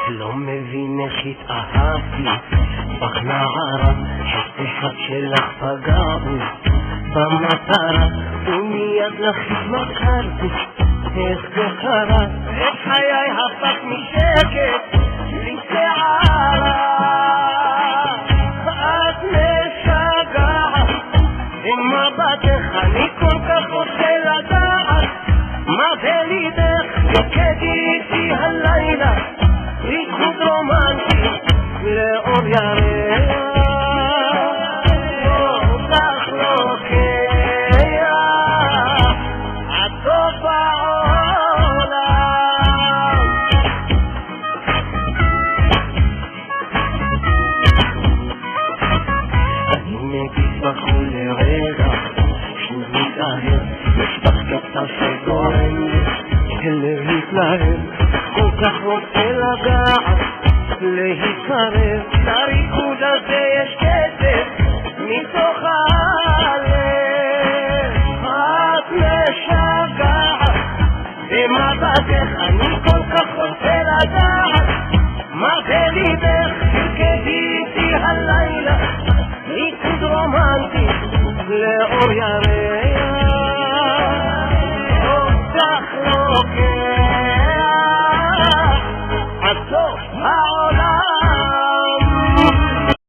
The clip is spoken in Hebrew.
לא מבין איך התאהבתי בך נערה, חצי אחד שלך פגעו במטרה ומיד לך התמכרתי. איך זה קרה? איך חיי הפך משקט לסערה? את משגעת עם מבטך, אני כל כך רוצה לדעת מה בליבך. וכדיתי הלילה ריקוד רומנטי לאור ירח, אותך לוקח עד סוף העולם. אני מגיש בכל לרגע שוב מתאהב, יש בך קטע שגורם לי להתלהב, כל כך רוצה לגעת להתקרב. לריקוד הזה יש כסף מתוך הלב. את משגעת במבטך, אני כל כך רוצה לדעת מה בליבך. כדיתי הלילה ריקוד רומנטי לאור ירח,